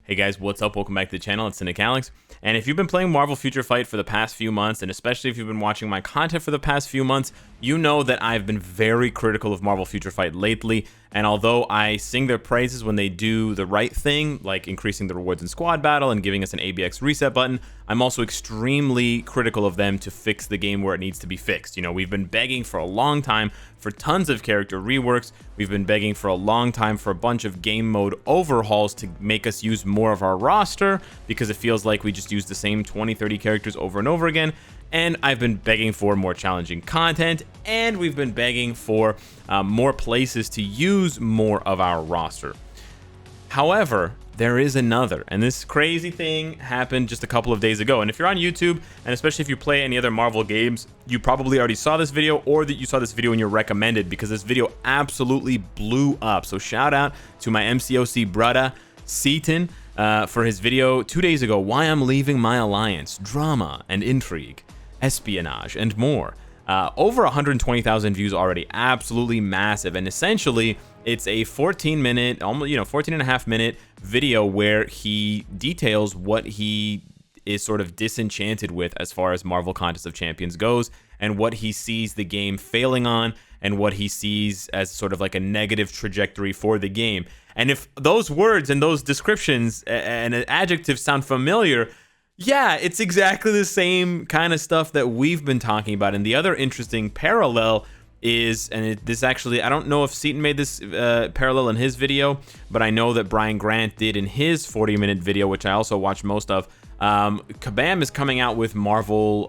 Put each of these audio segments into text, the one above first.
Hey guys, what's up? Welcome back to the channel. It's Cynicalex. And if you've been playing Marvel Future Fight for the past few months, and especially if you've been watching my content for the past few months, you know that I've been very critical of Marvel Future Fight lately. And although I sing their praises when they do the right thing, like increasing the rewards in squad battle and giving us an ABX reset button, I'm also extremely critical of them to fix the game where it needs to be fixed. You know, we've been begging for a long time for tons of character reworks. We've been begging for a long time for a bunch of game mode overhauls to make us use more of our roster, because it feels like we just use the same 20-30 characters over and over again. And I've been begging for more challenging content, and we've been begging for more places to use more of our roster. However, there is another, and this crazy thing happened just a couple of days ago. And if you're on YouTube, and especially if you play any other Marvel games, you probably already saw this video, or that you saw this video in your recommended, because this video absolutely blew up. So shout out to my MCOC brother, Seatin, for his video 2 days ago, Why I'm Leaving My Alliance, Drama and Intrigue, Espionage, and more. Over 120,000 views already, absolutely massive. And essentially, it's a 14-minute, almost 14 and a half minute video where he details what he is sort of disenchanted with as far as Marvel Contest of Champions goes, and what he sees the game failing on, and what he sees as sort of like a negative trajectory for the game. And if those words and those descriptions and adjectives sound familiar, yeah, it's exactly the same kind of stuff that we've been talking about. And the other interesting parallel is, and this actually, I don't know if Seatin made this parallel in his video, but I know that Brian Grant did in his 40-minute video, which I also watched most of. Kabam is coming out with Marvel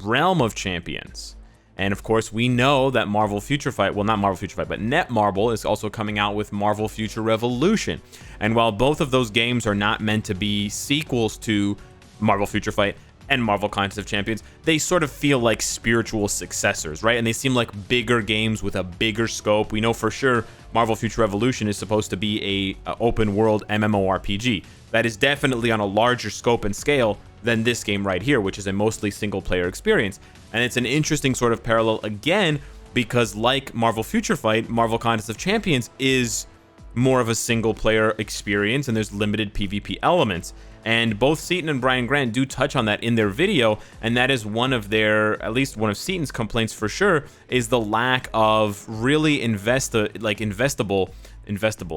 Realm of Champions. And of course, we know that Marvel Future Fight, well, not Marvel Future Fight, but Netmarble is also coming out with Marvel Future Revolution. And while both of those games are not meant to be sequels to Marvel Future Fight and Marvel Contest of Champions, they sort of feel like spiritual successors, right? And they seem like bigger games with a bigger scope. We know for sure Marvel Future Revolution is supposed to be a open world MMORPG. That is definitely on a larger scope and scale than this game right here, which is a mostly single player experience. And it's an interesting sort of parallel again, because like Marvel Future Fight, Marvel Contest of Champions is more of a single player experience, and there's limited PvP elements. And both Seatin and Brian Grant do touch on that in their video, and that is one of their, at least one of Seatin's complaints for sure, is the lack of really investable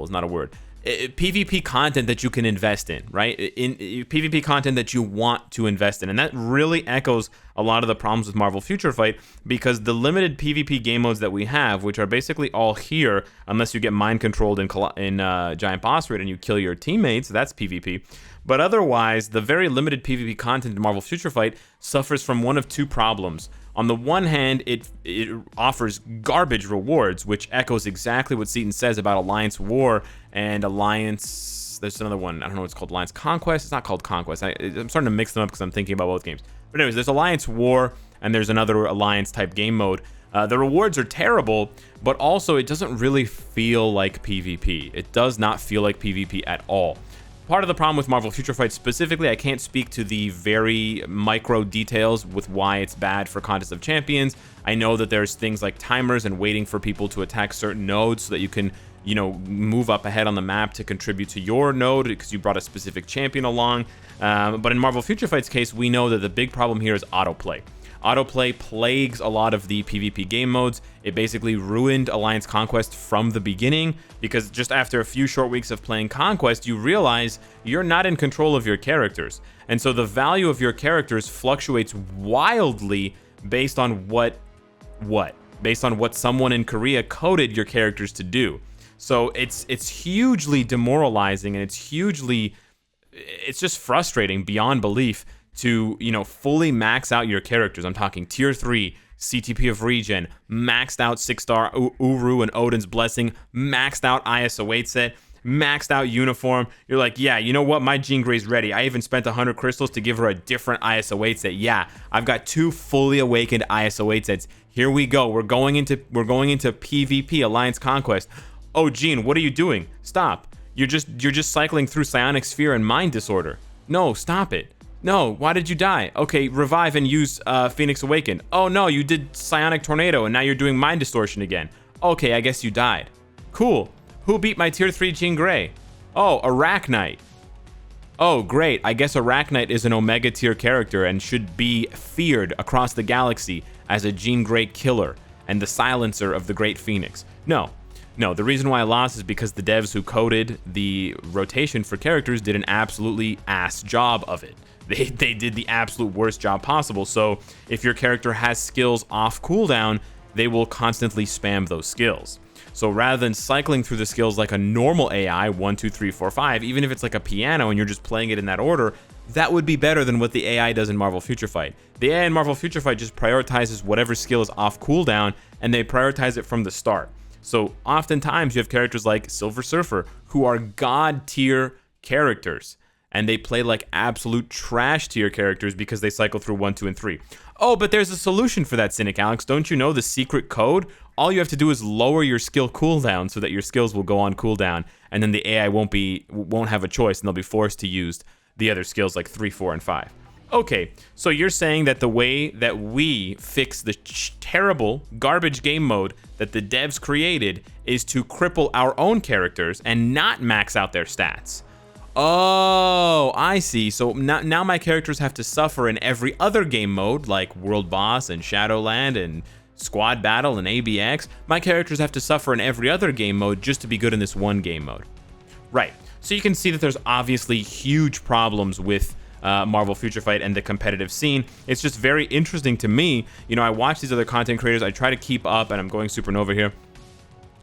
is not a word, PvP content that you can invest in, right? In PvP content that you want to invest in. And that really echoes a lot of the problems with Marvel Future Fight, because the limited PvP game modes that we have, which are basically all here, unless you get mind controlled in Giant Boss Raid and you kill your teammates, that's PvP. But otherwise, the very limited PvP content in Marvel Future Fight suffers from one of two problems. On the one hand, it offers garbage rewards, which echoes exactly what Seatin says about Alliance War and Alliance... There's another one. I don't know what it's called. Alliance Conquest? It's not called Conquest. I'm starting to mix them up because I'm thinking about both games. But anyways, there's Alliance War, and there's another Alliance-type game mode. The rewards are terrible, but also it doesn't really feel like PvP. It does not feel like PvP at all. Part of the problem with Marvel Future Fight specifically, I can't speak to the very micro details with why it's bad for Contest of Champions. I know that there's things like timers and waiting for people to attack certain nodes so that you can, you know, move up ahead on the map to contribute to your node because you brought a specific champion along. But in Marvel Future Fight's case, we know that the big problem here is autoplay. Autoplay plagues a lot of the PvP game modes. It basically ruined Alliance Conquest from the beginning, because just after a few short weeks of playing Conquest, you realize you're not in control of your characters. And so the value of your characters fluctuates wildly based on based on what someone in Korea coded your characters to do. So it's hugely demoralizing, and it's just frustrating beyond belief to, you know, fully max out your characters. I'm talking tier 3, CTP of regen, maxed out 6-star Uru and Odin's Blessing, maxed out ISO 8 set, maxed out uniform. You're like, yeah, you know what? My Jean Grey's ready. I even spent 100 crystals to give her a different ISO 8 set. Yeah, I've got 2 fully awakened ISO 8 sets. Here we go. We're going into PvP, Alliance Conquest. Oh, Jean, what are you doing? Stop. You're just cycling through Psionic Sphere and Mind Disorder. No, stop it. No, why did you die? Okay, revive and use Phoenix Awaken. Oh no, you did Psionic Tornado and now you're doing Mind Distortion again. Okay, I guess you died. Cool. Who beat my tier 3 Jean Grey? Oh, Arachnite. Oh, great, I guess Arachnite is an Omega tier character and should be feared across the galaxy as a Jean Grey killer and the silencer of the Great Phoenix. No, the reason why I lost is because the devs who coded the rotation for characters did an absolutely ass job of it. They did the absolute worst job possible, so if your character has skills off cooldown, they will constantly spam those skills. So rather than cycling through the skills like a normal AI, 1, 2, 3, 4, 5, even if it's like a piano and you're just playing it in that order, that would be better than what the AI does in Marvel Future Fight. The AI in Marvel Future Fight just prioritizes whatever skill is off cooldown, and they prioritize it from the start. So oftentimes you have characters like Silver Surfer, who are god tier characters, and they play like absolute trash tier characters because they cycle through 1, 2, and 3. Oh, but there's a solution for that, Cynicalex. Don't you know the secret code? All you have to do is lower your skill cooldown so that your skills will go on cooldown, and then the AI won't have a choice, and they'll be forced to use the other skills like 3, 4, and 5. Okay, so you're saying that the way that we fix the terrible garbage game mode that the devs created is to cripple our own characters and not max out their stats. Oh, I see. So now my characters have to suffer in every other game mode, like World Boss and Shadowland and Squad Battle and ABX. My characters have to suffer in every other game mode just to be good in this one game mode. Right. So you can see that there's obviously huge problems with Marvel Future Fight and the competitive scene. It's just very interesting to me. You know, I watch these other content creators. I try to keep up, and I'm going Supernova here.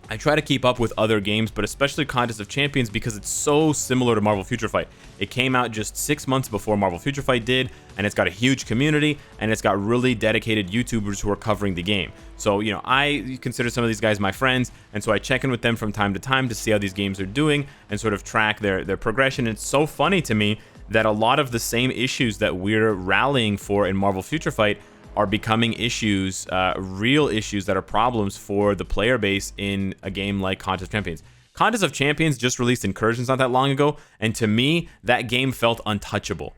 I try to keep up with other games, but especially Contest of Champions, because it's so similar to Marvel Future Fight. It came out just 6 months before Marvel Future Fight did, and it's got a huge community, and it's got really dedicated YouTubers who are covering the game. So, you know, I consider some of these guys my friends, and so I check in with them from time to time to see how these games are doing and sort of track their progression. It's so funny to me that a lot of the same issues that we're rallying for in Marvel Future Fight are becoming issues, real issues that are problems for the player base in a game like Contest of Champions. Contest of Champions just released Incursions not that long ago, and to me, that game felt untouchable.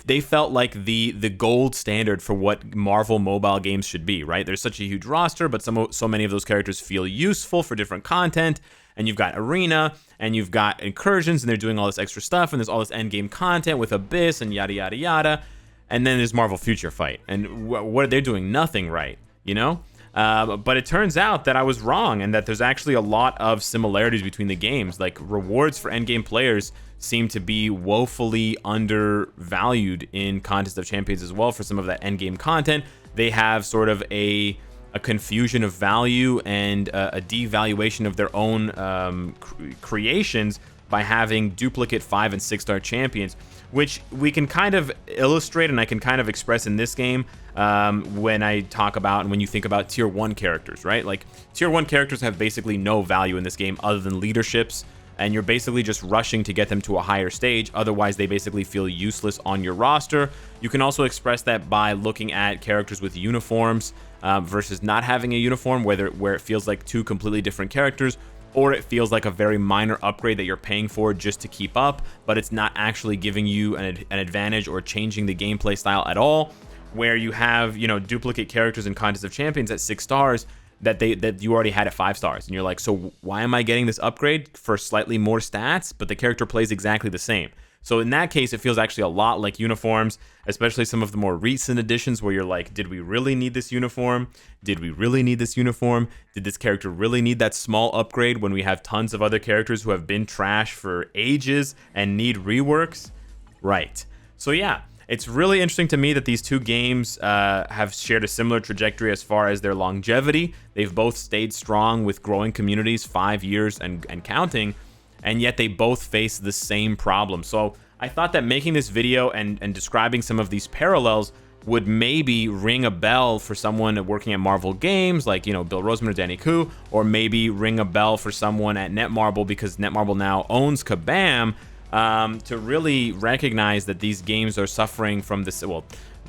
They felt like the gold standard for what Marvel mobile games should be, right? There's such a huge roster, but so many of those characters feel useful for different content, and you've got Arena, and you've got Incursions, and they're doing all this extra stuff, and there's all this endgame content with Abyss, and yada, yada, yada. And then there's Marvel Future Fight, and what are they doing? Nothing right, you know? But it turns out that I was wrong, and that there's actually a lot of similarities between the games. Like, rewards for endgame players seem to be woefully undervalued in Contest of Champions as well for some of that endgame content. They have sort of a confusion of value and a devaluation of their own creations by having duplicate 5- and 6-star champions, which we can kind of illustrate and I can kind of express in this game when I talk about and when you think about tier 1 characters, right? Like, tier 1 characters have basically no value in this game other than leaderships, and you're basically just rushing to get them to a higher stage. Otherwise, they basically feel useless on your roster. You can also express that by looking at characters with uniforms versus not having a uniform, where it feels like two completely different characters, or it feels like a very minor upgrade that you're paying for just to keep up, but it's not actually giving you an advantage or changing the gameplay style at all. Where you have, you know, duplicate characters in Contest of Champions at 6 stars that you already had at 5 stars, and you're like, so why am I getting this upgrade for slightly more stats, but the character plays exactly the same? So in that case, it feels actually a lot like uniforms, especially some of the more recent editions where you're like, did we really need this uniform? Did we really need this uniform? Did this character really need that small upgrade when we have tons of other characters who have been trash for ages and need reworks? Right. So yeah, it's really interesting to me that these two games have shared a similar trajectory as far as their longevity. They've both stayed strong with growing communities, 5 years and counting, and yet they both face the same problem. So I thought that making this video and describing some of these parallels would maybe ring a bell for someone working at Marvel Games, like, you know, Bill Roseman or Danny Koo, or maybe ring a bell for someone at Netmarble, because Netmarble now owns Kabam, to really recognize that these games are suffering from this. Well,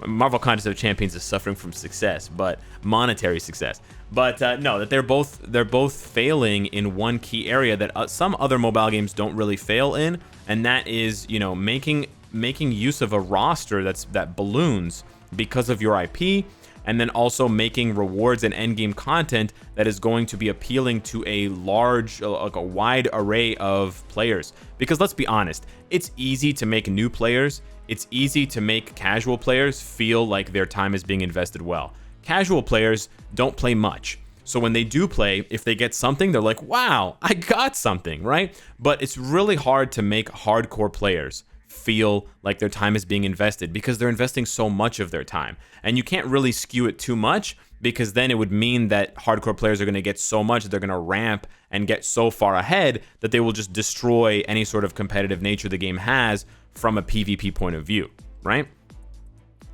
Marvel Contest of Champions is suffering from success, but monetary success. But no, that they're both failing in one key area that some other mobile games don't really fail in, and that is, you know, making use of a roster that balloons because of your IP, and then also making rewards and endgame content that is going to be appealing to a large, like a wide array of players. Because let's be honest, it's easy to make new players, it's easy to make casual players feel like their time is being invested well. Casual players don't play much. So when they do play, if they get something, they're like, wow, I got something, right? But it's really hard to make hardcore players feel like their time is being invested because they're investing so much of their time. And you can't really skew it too much because then it would mean that hardcore players are going to get so much that they're going to ramp and get so far ahead that they will just destroy any sort of competitive nature the game has from a PvP point of view, right?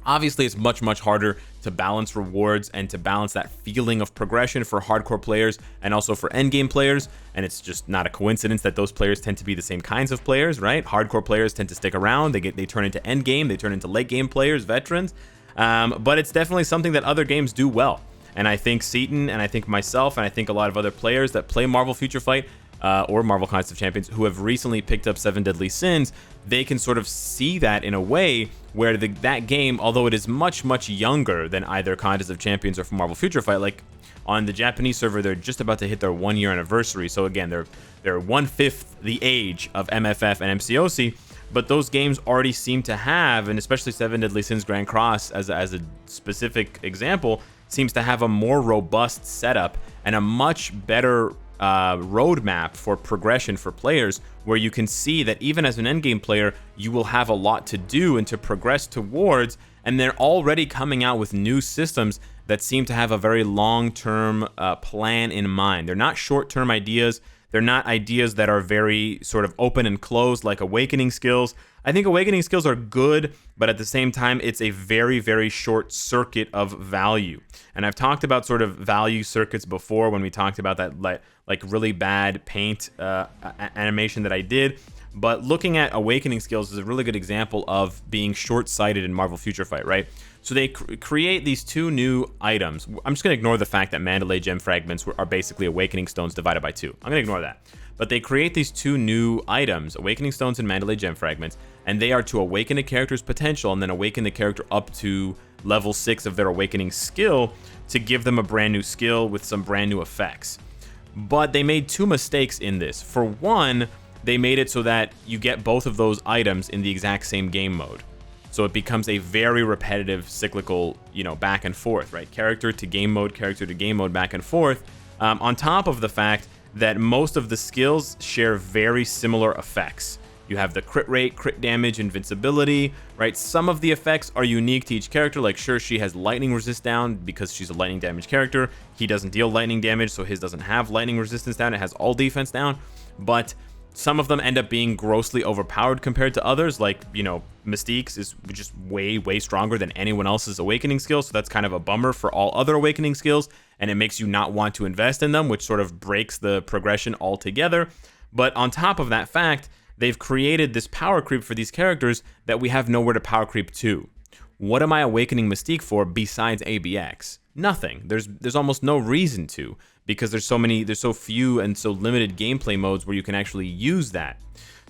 Obviously, it's much, much harder to balance rewards and to balance that feeling of progression for hardcore players and also for endgame players. And it's just not a coincidence that those players tend to be the same kinds of players, right? Hardcore players tend to stick around. They turn into endgame. They turn into late game players, veterans. But it's definitely something that other games do well. And I think Seatin and I think myself and I think a lot of other players that play Marvel Future Fight or Marvel Contest of Champions who have recently picked up 7 Deadly Sins, they can sort of see that in a way where that game, although it is much, much younger than either Contest of Champions or Marvel Future Fight, like on the Japanese server, they're just about to hit their 1-year anniversary. So again, they're 1/5 the age of MFF and MCOC, but those games already seem to have, and especially 7 Deadly Sins Grand Cross as a specific example, seems to have a more robust setup and a much better roadmap for progression for players, where you can see that even as an endgame player, you will have a lot to do and to progress towards, and they're already coming out with new systems that seem to have a very long-term plan in mind. They're not short-term ideas. They're not ideas that are very sort of open and closed like awakening skills. I think awakening skills are good, but at the same time, it's a very, very short circuit of value. And I've talked about sort of value circuits before when we talked about that like really bad paint animation that I did. But looking at awakening skills is a really good example of being short-sighted in Marvel Future Fight, right? So they create these 2 new items. I'm just going to ignore the fact that Mandalay gem fragments are basically awakening stones divided by 2. I'm going to ignore that. But they create these 2 new items, awakening stones and Mandalay gem fragments, and they are to awaken a character's potential and then awaken the character up to level 6 of their awakening skill to give them a brand new skill with some brand new effects. But they made 2 mistakes in this. For one, they made it so that you get both of those items in the exact same game mode. So it becomes a very repetitive, cyclical, back and forth, right? Character to game mode, back and forth. On top of the fact that most of the skills share very similar effects. You have the crit rate, crit damage, invincibility, right? Some of the effects are unique to each character. Like, sure, she has lightning resist down because she's a lightning damage character. He doesn't deal lightning damage, so his doesn't have lightning resistance down. It has all defense down. But some of them end up being grossly overpowered compared to others. Like, Mystique's is just way, way stronger than anyone else's awakening skill. So that's kind of a bummer for all other awakening skills. And it makes you not want to invest in them, which sort of breaks the progression altogether. But on top of that fact, they've created this power creep for these characters that we have nowhere to power creep to. What am I awakening Mystique for besides ABX? Nothing. There's almost no reason to, because there's so few and so limited gameplay modes where you can actually use that.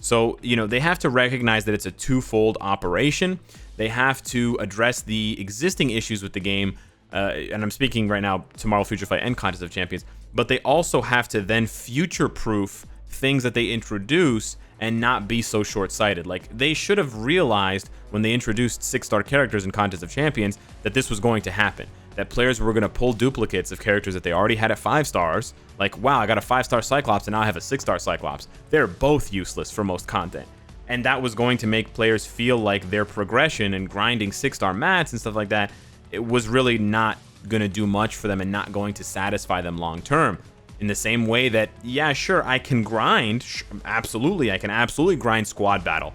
So, they have to recognize that it's a twofold operation. They have to address the existing issues with the game, and I'm speaking right now to Marvel Future Fight and Contest of Champions, but they also have to then future-proof things that they introduce and not be so short-sighted. Like, they should have realized when they introduced 6-star characters in Contest of Champions that this was going to happen. That players were going to pull duplicates of characters that they already had at 5 stars. Like, wow, I got a 5-star Cyclops and now I have a 6-star Cyclops. They're both useless for most content. And that was going to make players feel like their progression and grinding 6-star mats and stuff like that, it was really not going to do much for them and not going to satisfy them long term. In the same way that, yeah, sure, I can grind. Absolutely, I can absolutely grind squad battle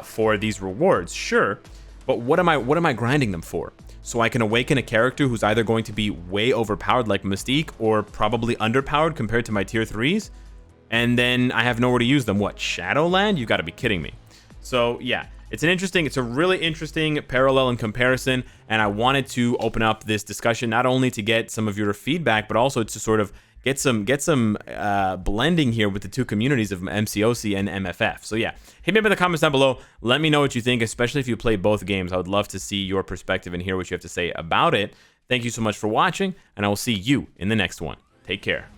for these rewards, sure. But what am I grinding them for? So I can awaken a character who's either going to be way overpowered like Mystique or probably underpowered compared to my tier 3s, and then I have nowhere to use them. What, Shadowland? You got to be kidding me. So yeah, it's a really interesting parallel and comparison, and I wanted to open up this discussion not only to get some of your feedback, but also to sort of get some blending here with the 2 communities of MCOC and MFF. So yeah, hit me up in the comments down below. Let me know what you think, especially if you play both games. I would love to see your perspective and hear what you have to say about it. Thank you so much for watching, and I will see you in the next one. Take care.